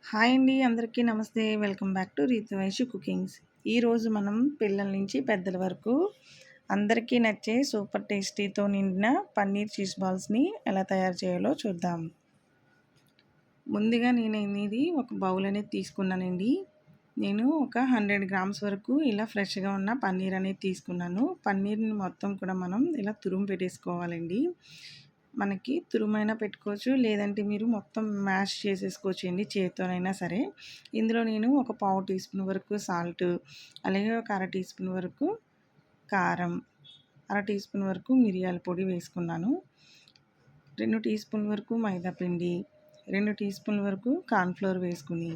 Hi అండి, అందరికీ నమస్తే. Welcome back to Reethivaishu cookings. ఈరోజు మనం పిల్లల నుంచి పెద్దల వరకు అందరికీ నచ్చే సూపర్ టేస్టీతో నిండిన పన్నీర్ చీజ్ బాల్స్ని ఎలా తయారు చేయాలో చూద్దాం. ముందుగా నేను ఇది ఒక బౌల్ అనేది తీసుకున్నానండి. నేను ఒక 100 గ్రామ్స్ వరకు ఇలా ఫ్రెష్గా ఉన్న పన్నీర్ అనేది తీసుకున్నాను. పన్నీర్ని మొత్తం కూడా మనం ఇలా తురుము పెట్టేసుకోవాలండి. మనకి తురుమైనా పెట్టుకోవచ్చు, లేదంటే మీరు మొత్తం మ్యాష్ చేసేసుకోవచ్చు అండి, చేత్తోనైనా సరే. ఇందులో నేను ఒక పావు టీ స్పూన్ వరకు సాల్ట్, అలాగే ఒక అర టీ స్పూన్ వరకు కారం, అర టీ స్పూన్ వరకు మిరియాల పొడి వేసుకున్నాను. 2 టీ స్పూన్ వరకు మైదా పిండి, 2 టీ స్పూన్ల వరకు కార్న్‌ఫ్లోర్ వేసుకుని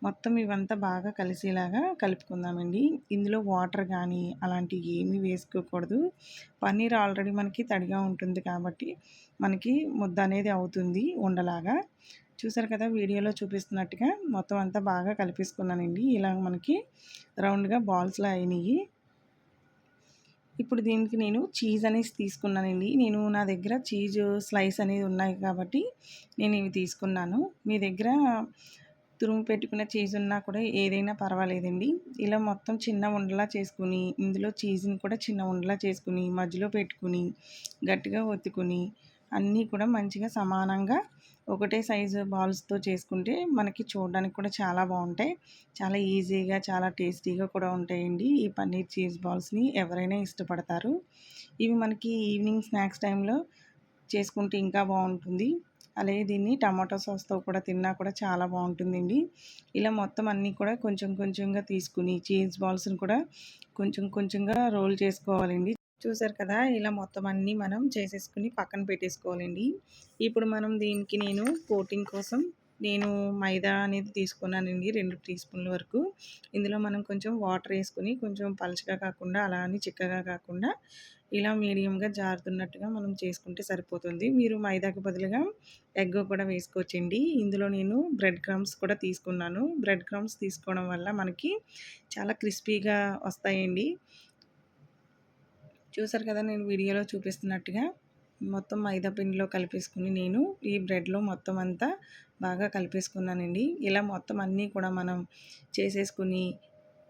మొత్తం ఇవంతా బాగా కలిసేలాగా కలుపుకుందామండి. ఇందులో వాటర్ కానీ అలాంటివి ఏమీ వేసుకోకూడదు. పన్నీర్ ఆల్రెడీ మనకి తడిగా ఉంటుంది కాబట్టి మనకి ముద్ద అనేది అవుతుంది ఉండలాగా. చూసారు కదా, వీడియోలో చూపిస్తున్నట్టుగా మొత్తం అంతా బాగా కలిపేసుకున్నానండి. ఇలా మనకి రౌండ్గా బాల్స్‌లా అయినాయి. ఇప్పుడు దీనికి నేను చీజ్ అనేసి తీసుకున్నానండి. నా దగ్గర చీజ్ స్లైస్ అనేది ఉన్నాయి కాబట్టి నేను ఇవి తీసుకున్నాను. మీ దగ్గర తురుము పెట్టుకున్న చీజ్ ఉన్నా కూడా ఏదైనా పర్వాలేదండి. ఇలా మొత్తం చిన్న ఉండలా చేసుకుని, ఇందులో చీజ్‌ని కూడా చిన్న ఉండలా చేసుకుని, మధ్యలో పెట్టుకుని, గట్టిగా ఒత్తుకుని, అన్నీ కూడా మంచిగా సమానంగా ఒకటే సైజు బాల్స్‌తో చేసుకుంటే మనకి చూడడానికి కూడా చాలా బాగుంటాయి. చాలా ఈజీగా, చాలా టేస్టీగా కూడా ఉంటాయండి. ఈ పన్నీర్ చీజ్ బాల్స్‌ని ఎవరైనా ఇష్టపడతారు. ఇవి మనకి ఈవినింగ్ స్నాక్స్ టైంలో చేసుకుంటే ఇంకా బాగుంటుంది. అలాగే దీన్ని టమాటో సాస్‌తో కూడా తిన్నా కూడా చాలా బాగుంటుందండి. ఇలా మొత్తం అన్నీ కూడా కొంచెం కొంచెంగా తీసుకుని చీజ్ బాల్స్‌ని కూడా కొంచెం కొంచెంగా రోల్ చేసుకోవాలండి. చూసారు కదా, ఇలా మొత్తం అన్నీ మనం చేసేసుకుని పక్కన పెట్టేసుకోవాలండి. ఇప్పుడు మనం దీనికి నేను కోటింగ్ కోసం మైదా అనేది తీసుకున్నానండి, 2 టీ స్పూన్ల వరకు. ఇందులో మనం కొంచెం వాటర్ వేసుకుని, కొంచెం పలచగా కాకుండా అలా అని చిక్కగా కాకుండా ఇలా మీడియంగా జారుతున్నట్టుగా మనం చేసుకుంటే సరిపోతుంది. మీరు మైదాకు బదులుగా ఎగ్ కూడా వేసుకోవచ్చండి. ఇందులో నేను బ్రెడ్ క్రమ్స్ కూడా తీసుకున్నాను. బ్రెడ్ క్రమ్స్ తీసుకోవడం వల్ల మనకి చాలా క్రిస్పీగా వస్తాయండి. చూసారు కదా, నేను వీడియోలో చూపిస్తున్నట్టుగా మొత్తం మైదా పిండిలో కలిపేసుకుని నేను ఈ బ్రెడ్లో మొత్తం అంతా బాగా కలిపేసుకున్నానండి. ఇలా మొత్తం అన్నీ కూడా మనం చేసేసుకుని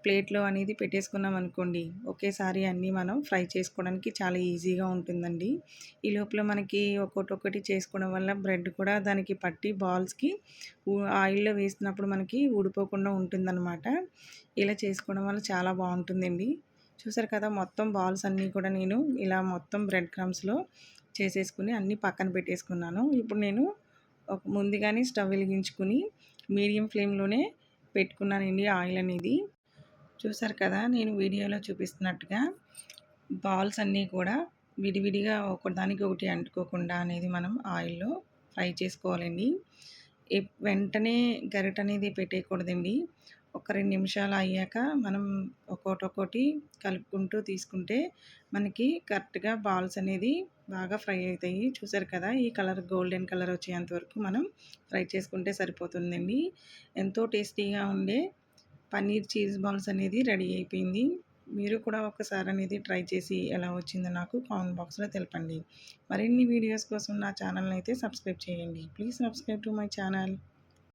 ప్లేట్లో అనేది పెట్టేసుకున్నాం అనుకోండి, ఒకేసారి అన్నీ మనం ఫ్రై చేసుకోవడానికి చాలా ఈజీగా ఉంటుందండి. ఈ లోపల మనకి ఒక్కొక్కటి చేసుకోవడం వల్ల బ్రెడ్ కూడా దానికి పట్టి బాల్స్కి ఆయిల్లో వేసినప్పుడు మనకి ఊడిపోకుండా ఉంటుందన్నమాట. ఇలా చేసుకోవడం వల్ల చాలా బాగుంటుందండి. చూసారు కదా, మొత్తం బాల్స్ అన్నీ కూడా నేను ఇలా మొత్తం బ్రెడ్ క్రమ్స్లో చేసేసుకుని అన్నీ పక్కన పెట్టేసుకున్నాను. ఇప్పుడు నేను ముందుగానే స్టవ్ వెలిగించుకుని మీడియం ఫ్లేమ్లోనే పెట్టుకున్నానండి ఆయిల్ అనేది. చూసారు కదా, నేను వీడియోలో చూపిస్తున్నట్టుగా బాల్స్ అన్నీ కూడా విడివిడిగా ఒకదానికి ఒకటి అంటుకోకుండా అనేది మనం ఆయిల్లో ఫ్రై చేసుకోవాలండి. వెంటనే గరిట అనేది పెట్టేయకూడదండి. ఒక 2 నిమిషాలు అయ్యాక మనం ఒక్కొక్కటి కలుపుకుంటూ తీసుకుంటే మనకి కరెక్ట్గా బాల్స్ అనేది బాగా ఫ్రై అవుతాయి. చూసారు కదా, ఈ కలర్ గోల్డెన్ కలర్ వచ్చేంత వరకు మనం ఫ్రై చేసుకుంటే సరిపోతుందండి. ఎంతో టేస్టీగా ఉండే పన్నీర్ చీజ్ బాల్స్ అనేది రెడీ అయిపోయింది. మీరు కూడా ఒకసారి అనేది ట్రై చేసి ఎలా వచ్చిందో నాకు కామెంట్ బాక్స్లో తెలపండి. మరిన్ని వీడియోస్ కోసం నా ఛానల్ని అయితే సబ్స్క్రైబ్ చేయండి. Please subscribe to my channel.